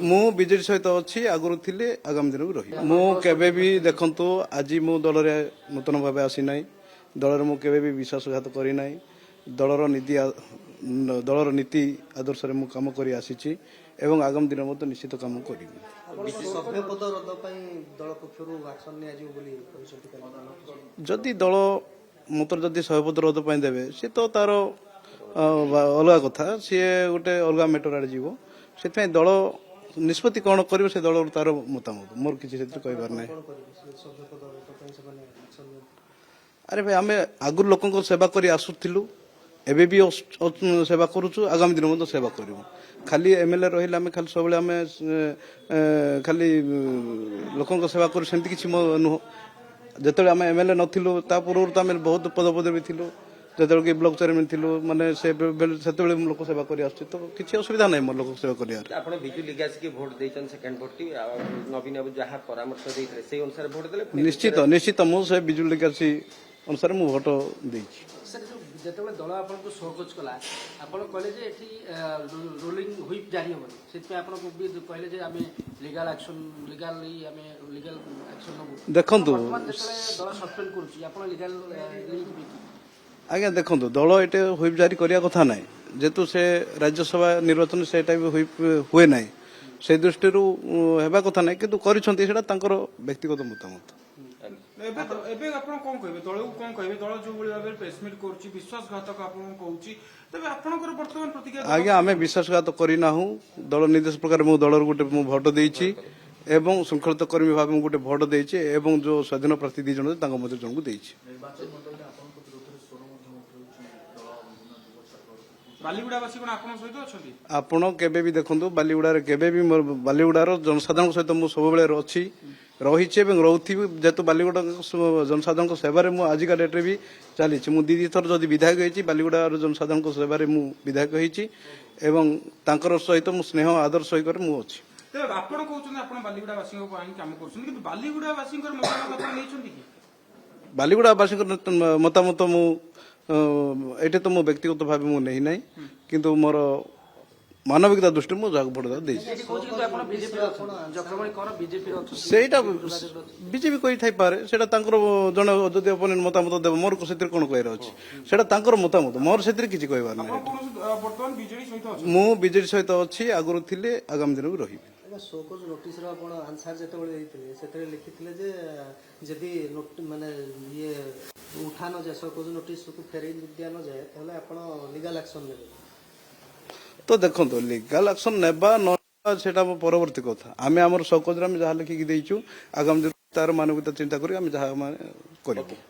ମୁଁ ବିଜେଡି ସହିତ ଅଛି ଆଗରୁ ଥିଲେ ଆଗାମୀ ଦିନକୁ ରହିବି ମୁଁ କେବେ ବି ଦେଖନ୍ତୁ ଆଜି ମୁଁ ଦଳରେ ନୂତନ ଭାବେ ଆସିନାହିଁ ଦଳରେ ମୁଁ କେବେ ବି ବିଶ୍ୱାସଘାତ କରିନାହିଁ ଦଳର ନୀତି ଆଦର୍ଶରେ ମୁଁ କାମ କରି ଆସିଛି ଏବଂ ଆଗାମୀ ଦିନ ମଧ୍ୟ ନିଶ୍ଚିତ କାମ କରିବି ଯଦି ଦଳ ମତେ ଯଦି ସଭାପତି ପଦ ପାଇଁ ଦେବେ ସେ ତ ତାର ଅଲଗା କଥା ସିଏ ଗୋଟେ ଅଲଗା ମ୍ୟାଟର ଆଡେ ଯିବ ସେଥିପାଇଁ ଦଳ ନିଷ୍ପତ୍ତି କ'ଣ କରିବ ସେ ଦଳର ତାର ମତାମତ ମୋର କିଛି ସେଥିରେ କହିବାର ନାହିଁ ଆରେ ଭାଇ ଆମେ ଆଗରୁ ଲୋକଙ୍କ ସେବା କରି ଆସୁଥିଲୁ ଏବେ ବି ସେବା କରୁଛୁ ଆଗାମୀ ଦିନ ମଧ୍ୟ ସେବା କରିବୁ ଖାଲି ଏମଏଲଏ ରହିଲେ ଆମେ ଖାଲି ସବୁବେଳେ ଆମେ ଖାଲି ଲୋକଙ୍କ ସେବା କରୁ ସେମିତି କିଛି ନୁହଁ ଯେତେବେଳେ ଆମେ ଏମଏଲଏ ନଥିଲୁ ତା ପୂର୍ବରୁ ତ ଆମେ ବହୁତ ପଦପଦବୀ ଥିଲୁ ଯେତେବେଳେ କି ବ୍ଲକ ଚେୟାରମ୍ୟାନ୍ ଥିଲୁ ମାନେ ସେତେବେଳେ ଲୋକ ସେବା କରି ଆସୁଛି ତ କିଛି ଅସୁବିଧା ନାହିଁ ମୋର ଲୋକ ସେବା କରିବାର ଆପଣ ବିଜୁ ଲିଗ ଆସିକି ଭୋଟ ଦେଇଛନ୍ତି ସେକେଣ୍ଡ ଭୋଟଟି ନବୀନ ବାବୁ ଯାହା ପରାମର୍ଶ ଦେଇଥିଲେ ସେଇ ଅନୁସାରେ ଭୋଟ ଦେଲେ ନିଶ୍ଚିତ ମୁଁ ସେ ବିଜୁ ଲିଗ ଆସି ଅନୁସାରେ ମୁଁ ଭୋଟ ଦେଇଛି ଯେତେବେଳେ ଦଳ ଆପଣଙ୍କୁ ସହଯୋଗ କଲା ଆପଣ କହିଲେ ଯେ ଏଠି ରୋଲିଂ ହୁଇପ୍ ଜାରି ହେବନି ସେଥିପାଇଁ ଆପଣ କହିଲେ ଯେ ଆମେ ଲିଗାଲ ଆକ୍ସନ ନେବୁ ଦେଖନ୍ତୁ ଦଳ ସସ୍ପେଣ୍ଡ କରୁଛି ଆପଣ ଲିଗାଲ ଆଜ୍ଞା ଦେଖନ୍ତୁ ଦଳ ଏଠି ହୁଇପ୍ ଜାରି କରିବା କଥା ନାହିଁ ଯେହେତୁ ସେ ରାଜ୍ୟସଭା ନିର୍ବାଚନ ସେଇଟା ବି ହୁଇପ୍ ହୁଏ ନାହିଁ ସେ ଦୃଷ୍ଟିରୁ ହେବା କଥା ନାହିଁ କିନ୍ତୁ କରିଛନ୍ତି ସେଇଟା ତାଙ୍କର ବ୍ୟକ୍ତିଗତ ମତାମତ ଏବେ ଆପଣ କଣ କହିବେ ଦଳକୁ କଣ କହିବେ ଦଳ ଯୋଉଭଳି ଭାବରେ ପ୍ରେସମିଟ୍ କରୁଛି ବିଶ୍ୱାସଘାତକ ଆପଣଙ୍କୁ କହୁଛି ତେବେ ଆପଣଙ୍କର ବର୍ତ୍ତମାନ ପ୍ରତିକ୍ରିୟା ଆଜ୍ଞା ଆମେ ବିଶ୍ୱାସଘାତ କରିନାହୁଁ ଦଳ ନିର୍ଦ୍ଦେଶ ପ୍ରକାର ମୁଁ ଦଳର ଗୋଟେ ମୁଁ ଭୋଟ ଦେଇଛି ଏବଂ ଶୃଙ୍ଖଳିତ କର୍ମୀ ଭାବେ ମୁଁ ଗୋଟେ ଭୋଟ ଦେଇଛି ଏବଂ ଯୋଉ ସ୍ୱାଧୀନ ପ୍ରାର୍ଥୀ 2 ଜଣ ତାଙ୍କ ମଧ୍ୟରେ ଜଣଙ୍କୁ ଦେଇଛି ବାଲିଗୁଡାବାସୀ କଣ ଆପଣଙ୍କ ସହିତ ଅଛନ୍ତି ଆପଣ କେବେ ବି ଦେଖନ୍ତୁ ବାଲିଗୁଡାର ଜନସାଧାରଣଙ୍କ ସହିତ ମୁଁ ସବୁବେଳେ ଅଛି ରହିଛି ଏବଂ ରହୁଥିବି ଯେହେତୁ ବାଲିଗୁଡ଼ା ଜନସାଧାରଣଙ୍କ ସେବାରେ ମୁଁ ଆଜିକା ଡେଟ୍ରେ ବି ଚାଲିଛି ମୁଁ 2 ଥର ଯଦି ବିଧାୟକ ହେଇଛି ବାଲିଗୁଡ଼ାର ଜନସାଧାରଣଙ୍କ ସେବାରେ ମୁଁ ବିଧାୟକ ହେଇଛି ଏବଂ ତାଙ୍କର ସହିତ ମୁଁ ସ୍ନେହ ଆଦର ସହିତରେ ମୁଁ ଅଛି ତେବେ ଆପଣ କହୁଛନ୍ତି ଆପଣ ବାଲିଗୁଡାବାସୀଙ୍କ ପାଇଁ କାମ କରୁଛନ୍ତି କିନ୍ତୁ ବାଲିଗୁଡାବାସୀଙ୍କର ମତାମତ ଆପଣ ନେଇଛନ୍ତି କି ବାଲିଗୁଡାବାସୀଙ୍କ ମତାମତ ମୁଁ ଏଠି ତ ମୁଁ ବ୍ୟକ୍ତିଗତ ଭାବେ ମୁଁ ନେଇ ନାହିଁ କିନ୍ତୁ ମୋର ମାନବିକତା ଦୃଷ୍ଟିରୁ ମୁଁ ଯାହାକୁ ଭୋଟ ଦେଇଛି ସେଇଟା ବିଜେପି କହିଥାଇପାରେ ସେଇଟା ତାଙ୍କର ଜଣେ ଯଦି ଅପୋନେଣ୍ଟ ମତାମତ ଦେବ ମୋର ସେଥିରେ କ'ଣ କହିବାର ଅଛି ସେଇଟା ତାଙ୍କର ମତାମତ ମୋର ସେଥିରେ କିଛି କହିବାର ନାହିଁ ମୁଁ ବିଜେଡି ସହିତ ଅଛି ଆଗରୁ ଥିଲେ ଆଗାମୀ ଦିନକୁ ରହିବି ସୋକଜ ନୋଟିସର ଆପଣ ଆନ୍ସର ଯେତେବେଳେ ଦେଇଥିଲେ ସେଥିରେ ଲେଖିଥିଲେ ଯେ ଯଦି ମାନେ ଇଏ ଉଠା ନ ଯାଏ ସୋକଜ ନୋଟିସକୁ ଫେରେଇ ଦିଆ ନ ଯାଏ ତାହେଲେ ଆପଣ ଲିଗାଲ ଆକ୍ସନ ନେବେ ତ ଦେଖନ୍ତୁ ଲିଗାଲ ଆକ୍ସନ ନେବା ନ ସେଟା ପରବର୍ତ୍ତୀ କଥା ଆମେ ଆମର ସୋକଜରେ ଆମେ ଯାହା ଲେଖିକି ଦେଇଛୁ ଆଗାମୀ ଦିନ ତାର ମାନବିକତା ଚିନ୍ତା କରି ଆମେ ଯାହା କରିବୁ